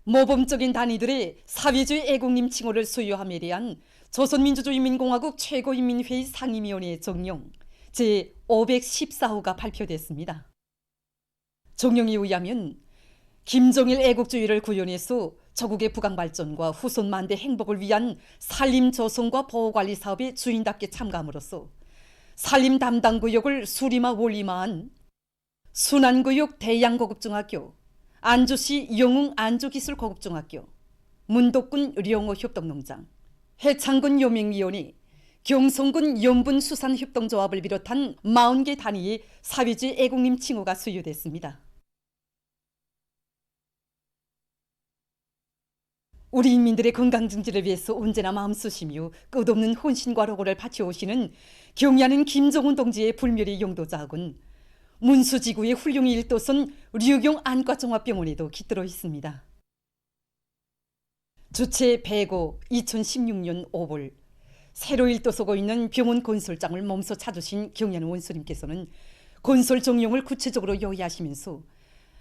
모범적인 단위들의 사회주의 애국님 칭호를 수여함에 대한 조선민주주의인민공화국 최고인민회의 상임위원회의 정령 제514호가 발표됐습니다. 정령에 의하면 김정일 애국주의를 구현해서 조국의 부강발전과 후손 만대 행복을 위한 산림조성과 보호관리 사업에 주인답게 참가함으로써 산림 담당 구역을 수림화 원리화한 순안구역 대양고급중학교, 안주시 영웅 안주기술고급중학교, 문덕군 령호협동농장, 해창군 요맹위원회, 경성군 연분수산협동조합을 비롯한 40개 단위의 사회주의 애국님 칭호가 수여됐습니다. 우리 인민들의 건강 증진을 위해서 언제나 마음쓰시며 끝없는 혼신과 노고를 바쳐오시는 경야는 김정은 동지의 불멸의 용도자하군 문수지구의 훌륭히 일도선 류경 안과종합병원에도 깃들어 있습니다. 주최 105 2016년 5월 새로 일도서고 있는 병원 건설장을 몸소 찾으신 경야는 원수님께서는 건설 정령을 구체적으로 요의하시면서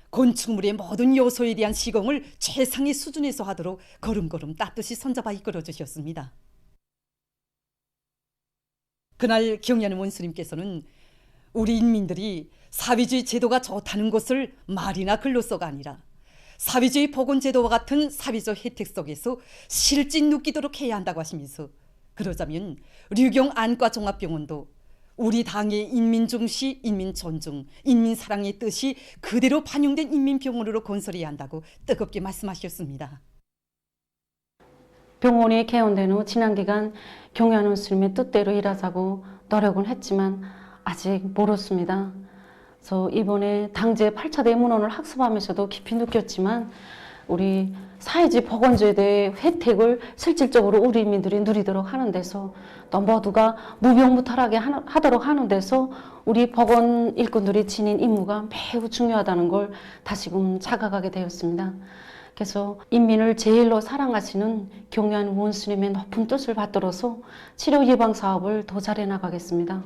건축물의 모든 요소에 대한 시공을 최상의 수준에서 하도록 걸음걸음 따뜻이 손잡아 이끌어 주셨습니다. 그날 경야는 원수님께서는 우리 인민들이 사회주의 제도가 좋다는 것을 말이나 글로써가 아니라 사회주의 보건제도와 같은 사회적 혜택 속에서 실제 느끼도록 해야 한다고 하시면서 그러자면 류경 안과종합병원도 우리 당의 인민중시, 인민존중, 인민사랑의 뜻이 그대로 반영된 인민병원으로 건설해야 한다고 뜨겁게 말씀하셨습니다. 병원이 개원된 후 지난 기간 경야는 스님의 뜻대로 일하자고 노력은 했지만 아직 멀었습니다. 그래서 이번에 당제 8차 대문헌을 학습하면서도 깊이 느꼈지만 우리 사회주의 보건제에 대해 혜택을 실질적으로 우리 인민들이 누리도록 하는 데서 또 모두가 무병무탈하게 하도록 하는 데서 우리 보건 일꾼들이 지닌 임무가 매우 중요하다는 걸 다시금 자각하게 되었습니다. 그래서 인민을 제일로 사랑하시는 경야한 원스님의 높은 뜻을 받들어서 치료 예방 사업을 더 잘해 나가겠습니다.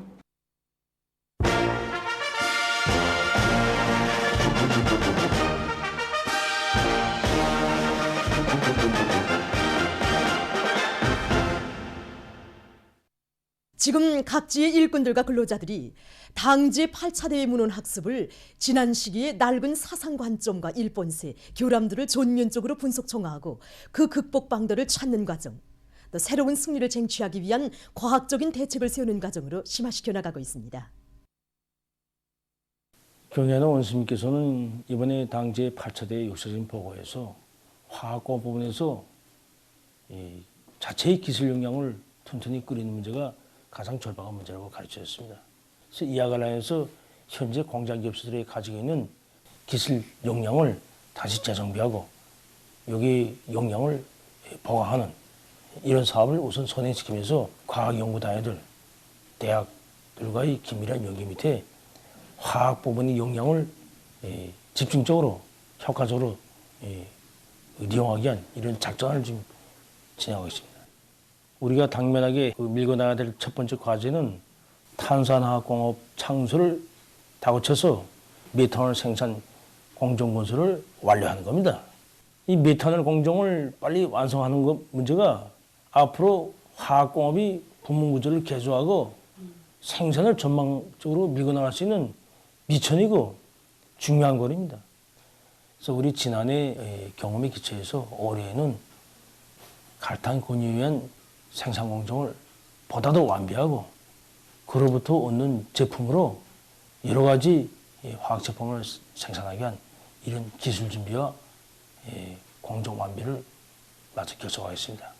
지금 각지의 일꾼들과 근로자들이 당제 8차 대문헌 학습을 지난 시기의 낡은 사상 관점과 일본세, 교람들을 전면적으로 분석 정화하고 그 극복 방도를 찾는 과정, 또 새로운 승리를 쟁취하기 위한 과학적인 대책을 세우는 과정으로 심화시켜 나가고 있습니다. 경야는 원스님께서는 이번에 당제 8차 대 역사적인 보고에서 화학과 부분에서 자체의 기술 역량을 튼튼히 끌이는 문제가 가장 절박한 문제라고 가르쳐줬습니다. 그래서 이와 관련해서 현재 공장 기업체들이 가지고 있는 기술 역량을 다시 재정비하고 여기 역량을 보강하는 이런 사업을 우선 선행시키면서 과학연구단위들, 대학들과의 긴밀한 연계 밑에 화학 부분의 역량을 집중적으로 효과적으로 이용하기 위한 이런 작전을 지금 진행하고 있습니다. 우리가 당면하게 밀고 나가야 될 첫 번째 과제는 탄산화학공업 창수를 다고쳐서 메탄올 생산 공정 건설을 완료하는 겁니다. 이 메탄올 공정을 빨리 완성하는 것 문제가 앞으로 화학공업이 부문 구조를 개조하고 생산을 전망적으로 밀고 나갈 수 있는 미천이고 중요한 거리입니다. 그래서 우리 지난해 경험에 기초해서 올해에는 갈탄 권유에 의한 생산 공정을 보다 더 완비하고 그로부터 얻는 제품으로 여러 가지 화학 제품을 생산하기 위한 이런 기술 준비와 공정 완비를 마저 결정하겠습니다.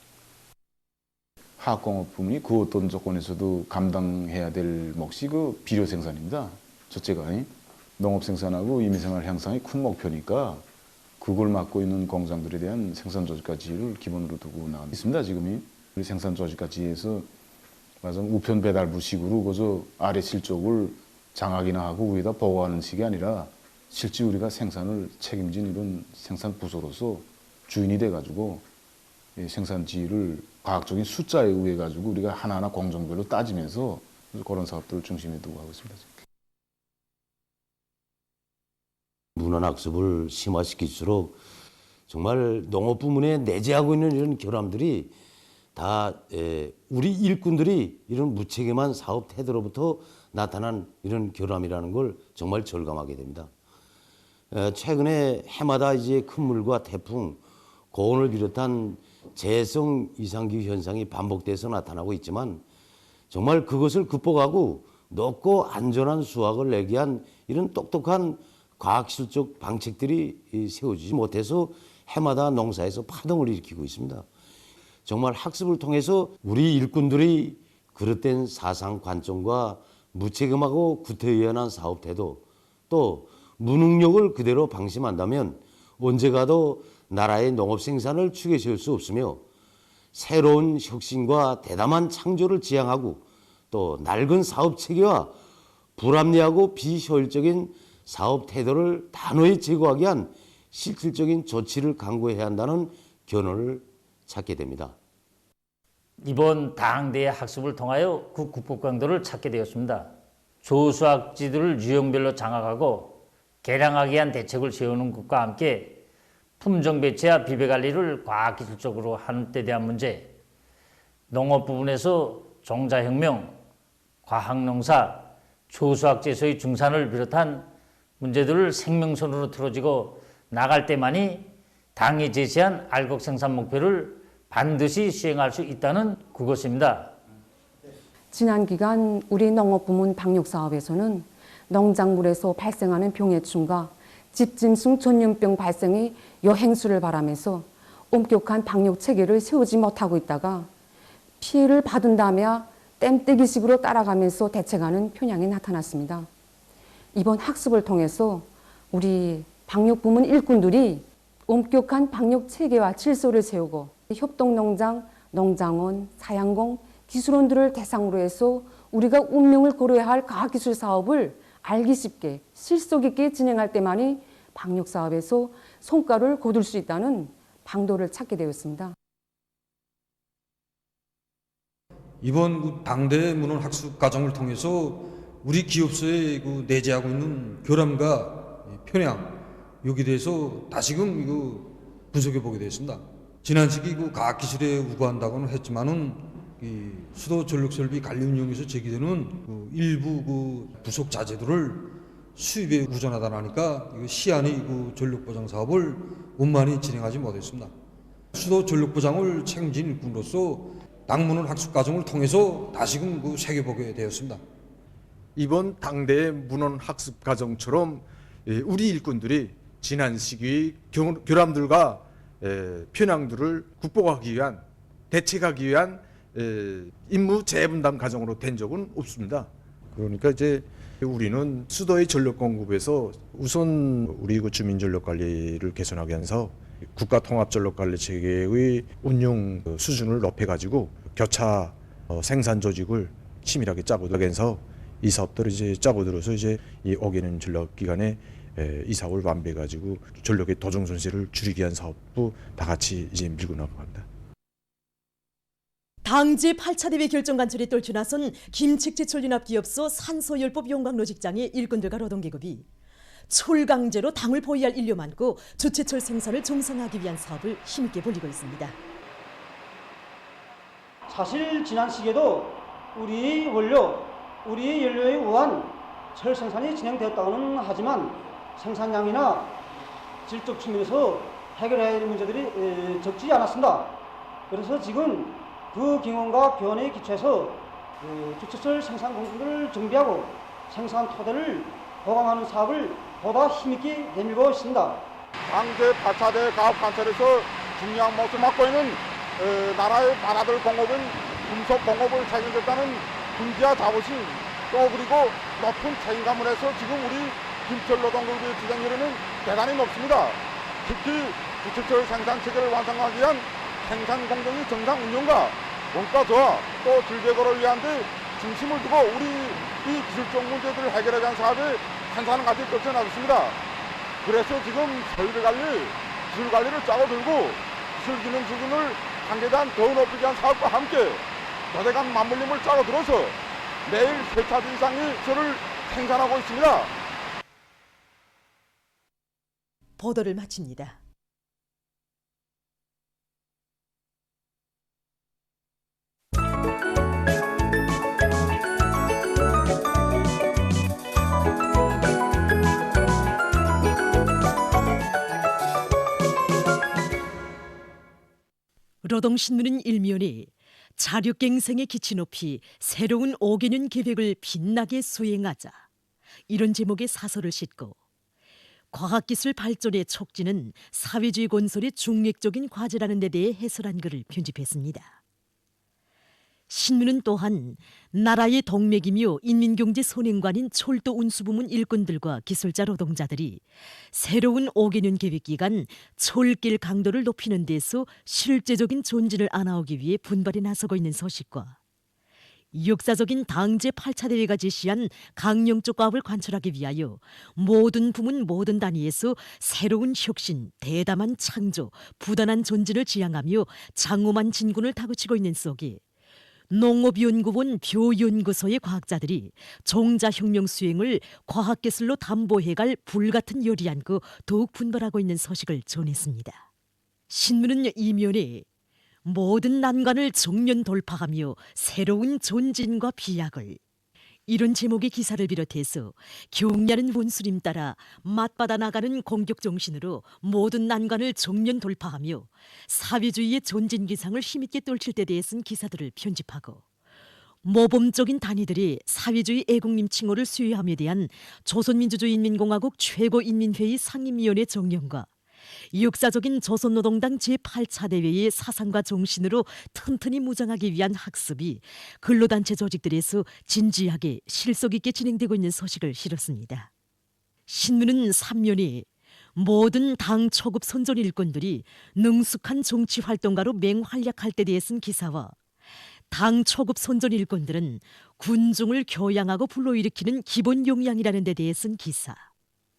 화학공업 부문이 그 어떤 조건에서도 감당해야 될 몫이 그 비료 생산입니다. 첫째가 농업 생산하고 임의생활 향상이 큰 목표니까 그걸 맡고 있는 공장들에 대한 생산 조직화 지휘를 기본으로 두고 나가고 있습니다. 지금이 우리 생산 조직화 지휘에서 맞아 우편 배달부식으로 그저 아래 실적을 장악이나 하고 위에다 보고하는 식이 아니라 실제 우리가 생산을 책임진 이런 생산 부서로서 주인이 돼가지고 생산 지휘를 과학적인 숫자에 의해 가지고 우리가 하나하나 공정별로 따지면서 그런 사업들을 중심에 두고 하고 있습니다. 문헌학습을 심화시킬수록 정말 농업 부문에 내재하고 있는 이런 결함들이 다 우리 일꾼들이 이런 무책임한 사업 태도로부터 나타난 이런 결함이라는 걸 정말 절감하게 됩니다. 최근에 해마다 이제 큰 물과 태풍, 고온을 비롯한 재해성 이상기후 현상이 반복돼서 나타나고 있지만 정말 그것을 극복하고 높고 안전한 수확을 내기 위한 이런 똑똑한 과학기술적 방책들이 세워지지 못해서 해마다 농사에서 파동을 일으키고 있습니다. 정말 학습을 통해서 우리 일꾼들이 그릇된 사상 관점과 무책임하고 구태의연한 사업 태도, 또 무능력을 그대로 방심한다면 언제 가도 나라의 농업 생산을 추계 세울 수 없으며 새로운 혁신과 대담한 창조를 지향하고 또 낡은 사업 체계와 불합리하고 비효율적인 사업 태도를 단호히 제거하기 위한 실질적인 조치를 강구해야 한다는 견해를 찾게 됩니다. 이번 당대의 학습을 통하여 그 국법 강도를 찾게 되었습니다. 조수학지들을 유형별로 장악하고 개량하기 위한 대책을 세우는 것과 함께 품종 배치와 비배 관리를 과학기술적으로 하는 데 대한 문제, 농업 부분에서 종자혁명, 과학농사, 조수학제소의 중산을 비롯한 문제들을 생명선으로 틀어지고 나갈 때만이 당이 제시한 알곡 생산 목표를 반드시 수행할 수 있다는 그것입니다. 지난 기간 우리 농업부문 방역사업에서는 농작물에서 발생하는 병해충과 집짐승 전염병 발생이 여행수를 바라면서 엄격한 방역 체계를 세우지 못하고 있다가 피해를 받은다며 땜때기식으로 따라가면서 대책하는 편향이 나타났습니다. 이번 학습을 통해서 우리 방역부문 일꾼들이 엄격한 방역 체계와 질서를 세우고 협동농장, 농장원, 사양공, 기술원들을 대상으로 해서 우리가 운명을 걸어야 할 과학기술 사업을 알기 쉽게 실속 있게 진행할 때만이 방역 사업에서 성과를 거둘 수 있다는 방도를 찾게 되었습니다. 이번 당대 문헌 학습 과정을 통해서 우리 기업소에 내재하고 있는 결함과 편향 여기에 대해서 다시금 분석해 보게 되었습니다. 지난 시기 과학기술에 우거한다고는 했지만은 수도 전력설비 관리 운영에서 제기되는 일부 부속 자재들을 수입에 의존하다라니까 시안의 전력보장 사업을 원만히 진행하지 못했습니다. 수도 전력보장을 책임진 일꾼으로서 당문헌 학습 과정을 통해서 다시금 새겨보게 되었습니다. 이번 당대의 문헌 학습 과정처럼 우리 일꾼들이 지난 시기의 결함들과 편향들을 극복하기 위한 대책하기 위한 임무 재분담 과정으로 된 적은 없습니다. 그러니까 이제 우리는 수도의 전력 공급에서 우선 우리 주민 전력 관리를 개선하기 위해서 국가 통합 전력 관리 체계의 운용 수준을 높여가지고 교차 생산 조직을 치밀하게 짜보면서 이 사업들을 이제 짜보들어서 이제 이 오게는 전력 기간에 이 사업을 완비해가지고 전력의 도정 손실을 줄이기 위한 사업도 다 같이 이제 밀고 나갑니다. 당제 8차 대회 결정 관철에 떨쳐 나선 김책제철연합기업소 산소열법 용광로 직장의 일꾼들과 노동계급이 철강제로 당을 보유할 인류 많고 주체철 생산을 정상화하기 위한 사업을 힘있게 벌이고 있습니다. 사실 지난 시기에도 우리 연료에 의한 철 생산이 진행되었다고는 하지만 생산량이나 질적 측면에서 해결해야 할 문제들이 적지 않았습니다. 그래서 지금 그 경험과 교훈에 기초해서 주체철 생산 공급을 정비하고 생산 토대를 보강하는 사업을 보다 힘있게 내밀고 있습니다. 당제 8차 대회 가업 관철에서 중요한 몫을 맡고 있는 나라의 바다들 공업은 금속 공업을 책임졌다는 군지와 자부심 또 그리고 높은 책임감을 해서 지금 우리 김철 노동조합의 지정률은 대단히 높습니다. 특히 주체철 생산 체계를 완성하기 위한 생산 공정의 정상 운영과 원가 저하 또 질재고를 위한 데 중심을 두고 우리 이 기술적 문제들을 해결하기 위한 사업에 생산을 같이 떨쳐나갔습니다. 그래서 지금 설비 관리, 기술 관리를 짜고 들고 기술 기능 수준을 단계단 더 높이기 위한 사업과 함께 거대한 맞물림을 짜고 들어서 매일 3차례 이상의 철을 생산하고 있습니다. 보도를 마칩니다. 세로동신문은 일면에 자력갱생의 기치 높이 새로운 5개년 계획을 빛나게 수행하자, 이런 제목의 사설을 싣고 과학기술 발전의 촉진은 사회주의 건설의 중력적인 과제라는 데 대해 해설한 글을 편집했습니다. 신문은 또한 나라의 동맥이며 인민경제 선행관인 철도 운수부문 일꾼들과 기술자 노동자들이 새로운 5개년 계획 기간 철길 강도를 높이는 데서 실제적인 존진을 안아오기 위해 분발에 나서고 있는 소식과 역사적인 당제 8차 대회가 제시한 강령적 과업을 관철하기 위하여 모든 부문 모든 단위에서 새로운 혁신, 대담한 창조, 부단한 존진을 지향하며 장엄한 진군을 다그치고 있는 속에 농업연구원 벼연구소의 과학자들이 종자혁명 수행을 과학기술로 담보해갈 불같은 열이 안고 더욱 분발하고 있는 소식을 전했습니다. 신문은 이면에 모든 난관을 정면 돌파하며 새로운 존진과 비약을, 이런 제목의 기사를 비롯해서 경야는 원수님 따라 맞받아 나가는 공격 정신으로 모든 난관을 정면 돌파하며 사회주의의 존진 기상을 힘있게 떨칠 때 대해 쓴 기사들을 편집하고 모범적인 단위들이 사회주의 애국님 칭호를 수여함에 대한 조선민주주의인민공화국 최고인민회의 상임위원회 정령과 역사적인 조선노동당 제8차 대회의 사상과 정신으로 튼튼히 무장하기 위한 학습이 근로단체 조직들에서 진지하게 실속 있게 진행되고 있는 소식을 실었습니다. 신문은 3면에 모든 당 초급 선전 일꾼들이 능숙한 정치 활동가로 맹활약할 때 대해 쓴 기사와 당 초급 선전 일꾼들은 군중을 교양하고 불러일으키는 기본 역량이라는 데 대해 쓴 기사,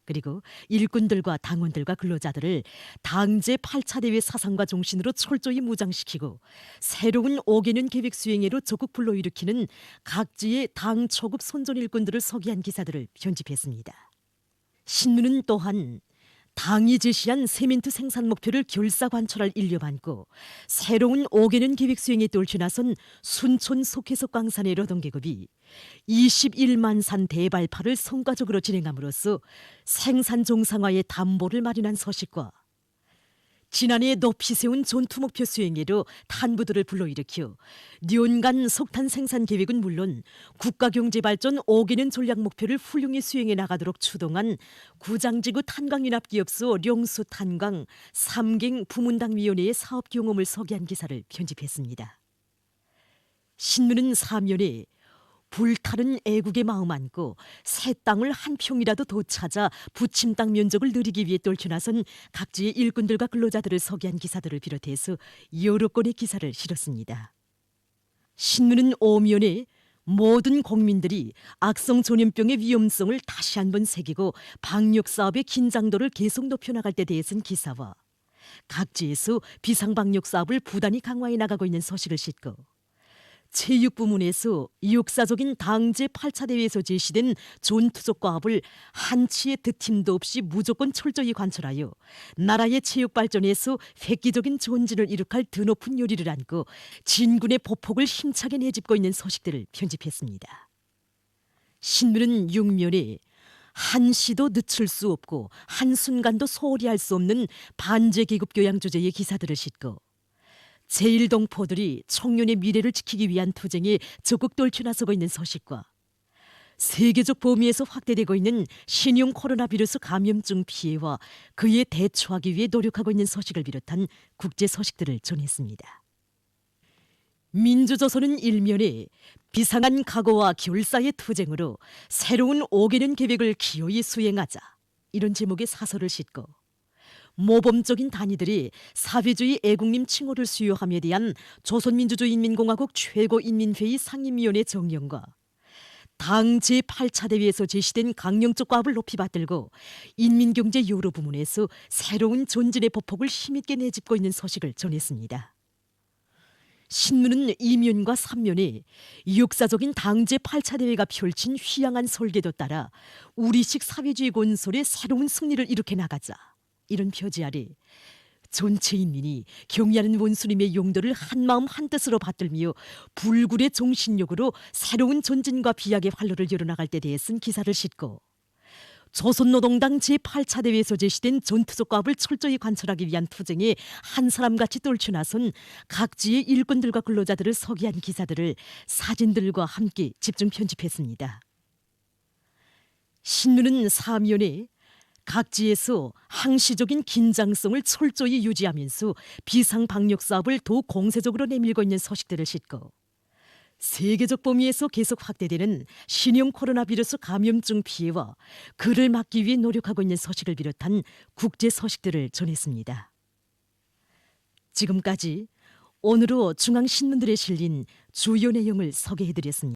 그리고 일꾼들과 당원들과 근로자들을 당제 8차 대회 사상과 정신으로 철저히 무장시키고 새로운 5개년 계획 수행회로 적극 불러일으키는 각지의 당 초급 선전 일꾼들을 소개한 기사들을 편집했습니다. 신문은 또한 당이 제시한 세멘트 생산 목표를 결사관철할 일념 안고 새로운 5개년 계획 수행에 떨쳐 나선 순촌 속해석 광산의 노동계급이 21만 산 대발파를 성과적으로 진행함으로써 생산 정상화의 담보를 마련한 소식과 지난해 높이 세운 전투 목표 수행회로 탄부들을 불러일으켜 년간 석탄 생산 계획은 물론 국가경제발전 5개년 전략 목표를 훌륭히 수행해 나가도록 추동한 구장지구 탄광윤합기업소 령수탄광 3갱 부문당위원회의 사업 경험을 소개한 기사를 편집했습니다. 신문은 사면에 불타는 애국의 마음 안고 새 땅을 한 평이라도 더 찾아 부침 땅 면적을 늘리기 위해 떨쳐 나선 각지의 일꾼들과 근로자들을 소개한 기사들을 비롯해서 여러 건의 기사를 실었습니다. 신문은 5면에 모든 국민들이 악성 전염병의 위험성을 다시 한번 새기고 방역사업의 긴장도를 계속 높여나갈 때 대해 쓴 기사와 각지에서 비상방역사업을 부단히 강화해 나가고 있는 소식을 싣고 체육부문에서 역사적인 당제 8차 대회에서 제시된 전투적 과업을 한치의 득팀도 없이 무조건 철저히 관철하여 나라의 체육 발전에서 획기적인 존진을 이룩할 드높은 요리를 안고 진군의 보폭을 힘차게 내짚고 있는 소식들을 편집했습니다. 신문은 6면에 한시도 늦출 수 없고 한순간도 소홀히 할 수 없는 반제계급 교양 주제의 기사들을 싣고 제1동포들이 청년의 미래를 지키기 위한 투쟁에 적극 떨쳐나서고 있는 소식과 세계적 범위에서 확대되고 있는 신형 코로나 비루스 감염증 피해와 그에 대처하기 위해 노력하고 있는 소식을 비롯한 국제 소식들을 전했습니다. 민주조선은 1면에 비상한 각오와 결사의 투쟁으로 새로운 5개년 계획을 기어이 수행하자, 이런 제목의 사설을 싣고 모범적인 단위들이 사회주의 애국님 칭호를 수여함에 대한 조선민주주의인민공화국 최고인민회의 상임위원회 정령과 당 제8차 대회에서 제시된 강령적 과업을 높이 받들고 인민경제 여러 부문에서 새로운 존진의 보폭을 힘있게 내짚고 있는 소식을 전했습니다. 신문은 2면과 3면에 역사적인 당 제8차 대회가 펼친 휘양한 설계도 따라 우리식 사회주의 건설의 새로운 승리를 일으켜 나가자, 이런 표지 아래 전체 인민이 경야는 원수님의 용도를 한마음 한뜻으로 받들며 불굴의 정신력으로 새로운 전진과 비약의 활로를 열어나갈 때 대해 쓴 기사를 싣고 조선노동당 제8차 대회에서 제시된 전투적과업을 철저히 관철하기 위한 투쟁에 한 사람같이 떨쳐나선 각지의 일꾼들과 근로자들을 서기한 기사들을 사진들과 함께 집중 편집했습니다. 신문은 사면에 각지에서 항시적인 긴장성을 철저히 유지하면서 비상방역 사업을 더욱 공세적으로 내밀고 있는 소식들을 싣고 세계적 범위에서 계속 확대되는 신형 코로나 비루스 감염증 피해와 그를 막기 위해 노력하고 있는 소식을 비롯한 국제 소식들을 전했습니다. 지금까지 오늘로 중앙신문들에 실린 주요 내용을 소개해드렸습니다.